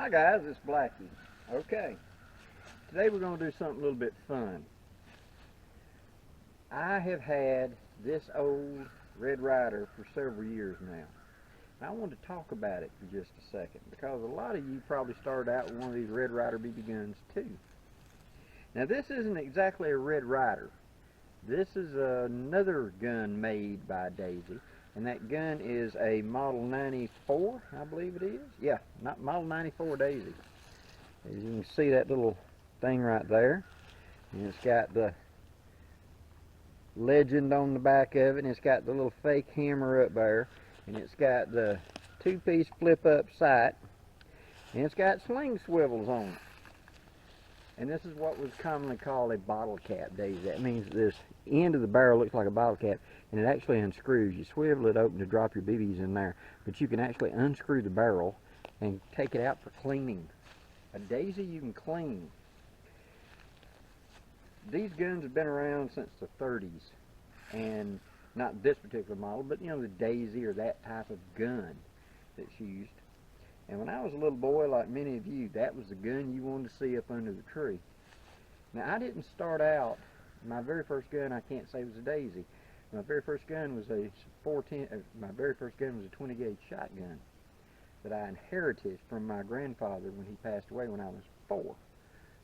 Hi guys, it's Blackie. Okay, today we're going to do something a little bit fun. I have had this old Red Ryder for several years now. And I want to talk about it for just a second because a lot of you probably started out with one of these Red Ryder BB guns too. Now this isn't exactly a Red Ryder. This is another gun made by Daisy, and that gun is a Model 94, I believe it is. Yeah, not Model 94 Daisy. As you can see that little thing right there, and it's got the legend on the back of it, and it's got the little fake hammer up there, and it's got the two-piece flip-up sight, and it's got sling swivels on it. And this is what was commonly called a bottle cap Daisy. That means this end of the barrel looks like a bottle cap, and it actually unscrews. You swivel it open to drop your BBs in there, but you can actually unscrew the barrel and take it out for cleaning. A Daisy you can clean. These guns have been around since the 30s, and not this particular model, but you know, the Daisy or that type of gun that's used. And when I was a little boy, like many of you, that was the gun you wanted to see up under the tree. Now, I didn't start out, my very first gun I can't say was a Daisy. My very first gun was a 20 gauge shotgun that I inherited from my grandfather when he passed away when I was 4.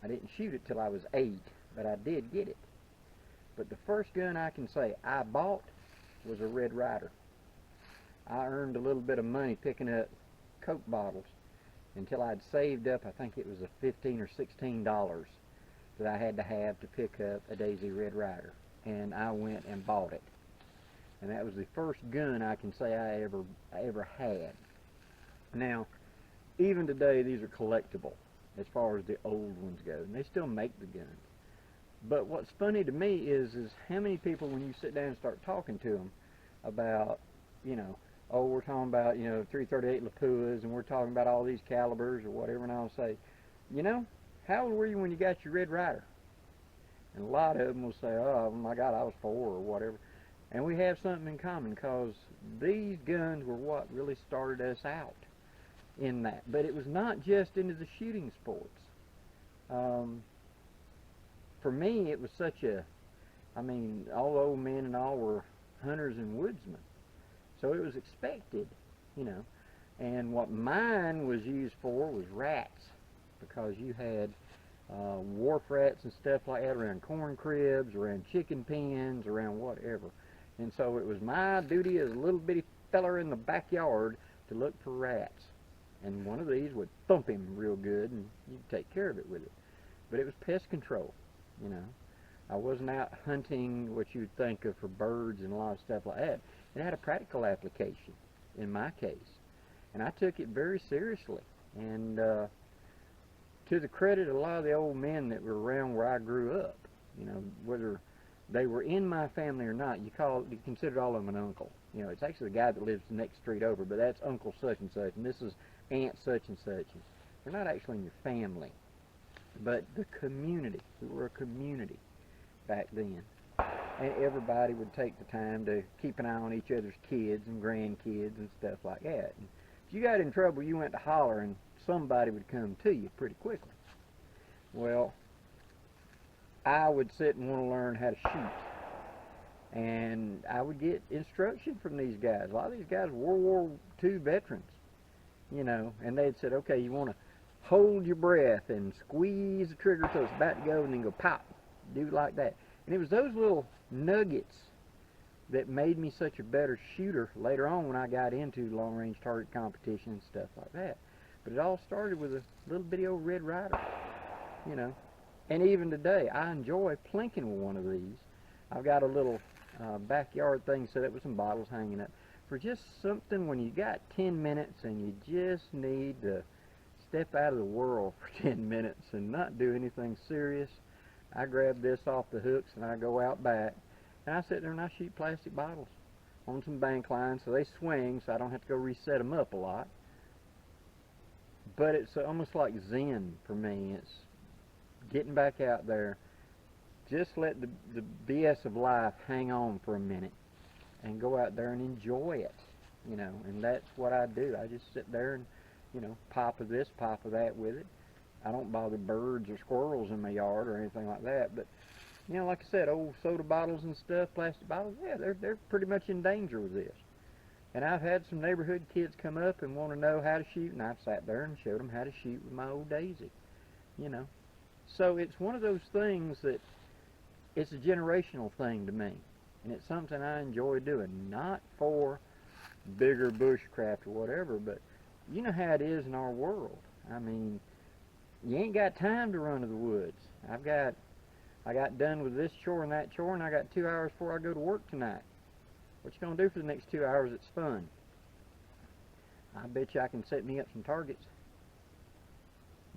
I didn't shoot it till I was 8, but I did get it. But the first gun I can say I bought was a Red Ryder. I earned a little bit of money picking up Coke bottles until I'd saved up, I think it was a $15 or $16 that I had to have to pick up a Daisy Red Ryder, and I went and bought it. And that was the first gun I can say I ever had. Now, even today these are collectible as far as the old ones go, and they still make the guns. But what's funny to me is how many people, when you sit down and start talking to them about, you know, oh, we're talking about, you know, 338 Lapuas, and we're talking about all these calibers or whatever, and I'll say, you know, how old were you when you got your Red Ryder? And a lot of them will say, oh my God, I was 4 or whatever. And we have something in common, because these guns were what really started us out in that. But it was not just into the shooting sports. For me, it was such a, I mean, all the old men and all were hunters and woodsmen. So it was expected, you know. And what mine was used for was rats, because you had wharf rats and stuff like that around corn cribs, around chicken pens, around whatever. And so it was my duty as a little bitty feller in the backyard to look for rats. And one of these would thump him real good, and you'd take care of it with it. But it was pest control, you know. I wasn't out hunting what you'd think of for birds and a lot of stuff like that. It had a practical application in my case, and I took it very seriously. And to the credit of a lot of the old men that were around where I grew up, you know, whether they were in my family or not, you considered all of them an uncle. You know, it's actually the guy that lives the next street over, but that's Uncle such and such, and this is Aunt such and such. And they're not actually in your family, but the community. We were a community back then. And everybody would take the time to keep an eye on each other's kids and grandkids and stuff like that. And if you got in trouble, you went to holler, and somebody would come to you pretty quickly. Well, I would sit and want to learn how to shoot, and I would get instruction from these guys. A lot of these guys were World War II veterans, you know, and they'd said, okay, you want to hold your breath and squeeze the trigger till it's about to go, and then go pop, do it like that. And it was those little nuggets that made me such a better shooter later on when I got into long-range target competition and stuff like that. But it all started with a little bitty old Red Ryder, you know. And even today, I enjoy plinking with one of these. I've got a little backyard thing set up with some bottles hanging up for just something when you got 10 minutes and you just need to step out of the world for 10 minutes and not do anything serious. I grab this off the hooks and I go out back, and I sit there and I shoot plastic bottles on some bank lines so they swing, so I don't have to go reset them up a lot. But it's almost like zen for me. It's getting back out there, just let the BS of life hang on for a minute and go out there and enjoy it, you know. And that's what I do. I just sit there and you know, pop of this, pop of that with it. I don't bother birds or squirrels in my yard or anything like that, but you know, like I said, old soda bottles and stuff, plastic bottles, yeah, they're pretty much in danger with this. And I've had some neighborhood kids come up and want to know how to shoot, and I've sat there and showed them how to shoot with my old Daisy, you know. So it's one of those things that it's a generational thing to me, and it's something I enjoy doing, not for bigger bushcraft or whatever, but you know how it is in our world. I mean, you ain't got time to run to the woods. I got done with this chore and that chore, and I got 2 hours before I go to work tonight. What you gonna do for the next 2 hours that's fun? I bet you I can set me up some targets,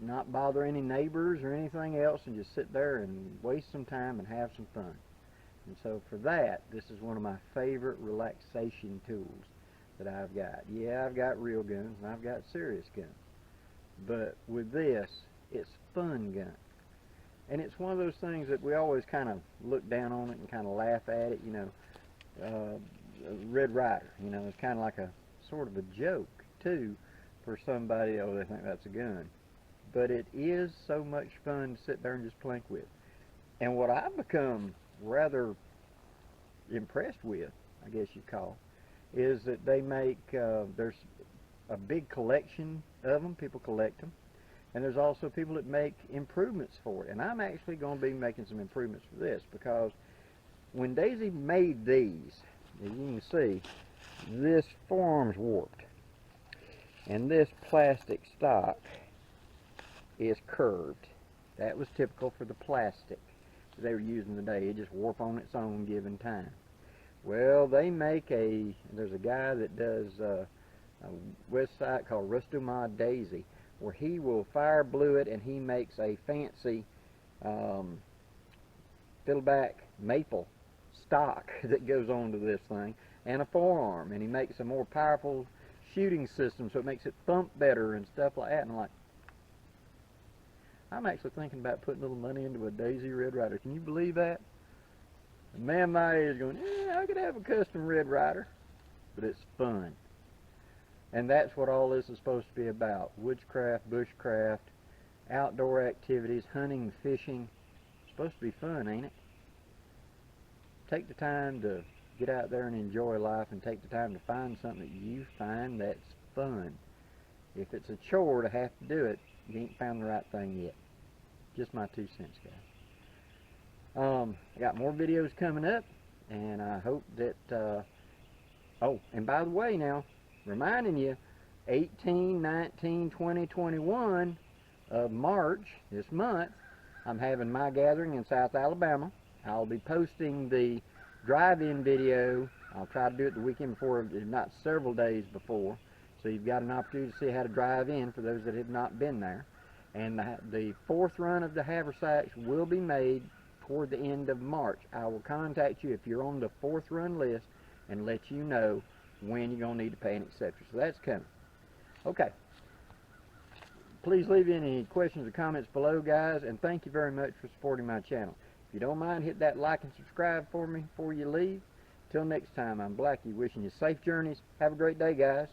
not bother any neighbors or anything else, and just sit there and waste some time and have some fun. And so for that, this is one of my favorite relaxation tools that I've got. Yeah, I've got real guns and I've got serious guns, but with this, it's fun gun. And it's one of those things that we always kind of look down on it and kind of laugh at it, you know. Red Ryder, you know, it's kind of like a sort of a joke too for somebody. Oh, they think that's a gun, but it is so much fun to sit there and just plink with. And what I've become rather impressed with, I guess you'd call, is that they make there's a big collection of them. People collect them, and there's also people that make improvements for it. And I'm actually going to be making some improvements for this, because when Daisy made these, as you can see, this forearm's warped, and this plastic stock is curved. That was typical for the plastic they were using today. It just warp on its own given time. Well, they make there's a guy that does a website called Rust-O-Mod Daisy, where he will fire blue it, and he makes a fancy fiddleback maple stock that goes onto this thing, and a forearm, and he makes a more powerful shooting system so it makes it thump better and stuff like that. And I'm actually thinking about putting a little money into a Daisy Red Ryder. Can you believe that? A man my age is going, yeah, I could have a custom Red Ryder, but it's fun. And that's what all this is supposed to be about: woodscraft, bushcraft, outdoor activities, hunting, fishing. It's supposed to be fun, ain't it? Take the time to get out there and enjoy life, and take the time to find something that you find that's fun. If it's a chore to have to do it, you ain't found the right thing yet. Just my 2 cents, guys. I got more videos coming up, and I hope that, oh, and by the way now, reminding you, 18, 19, 20, 21 of March, this month, I'm having my gathering in South Alabama. I'll be posting the drive-in video. I'll try to do it the weekend before, if not several days before, so you've got an opportunity to see how to drive in for those that have not been there. And the 4th run of the haversacks will be made toward the end of March. I will contact you if you're on the 4th run list and let you know when you're going to need to pay an acceptor. So that's coming. Okay. Please leave any questions or comments below, guys, and thank you very much for supporting my channel. If you don't mind, hit that like and subscribe for me before you leave. Till next time, I'm Blackie, wishing you safe journeys. Have a great day, guys.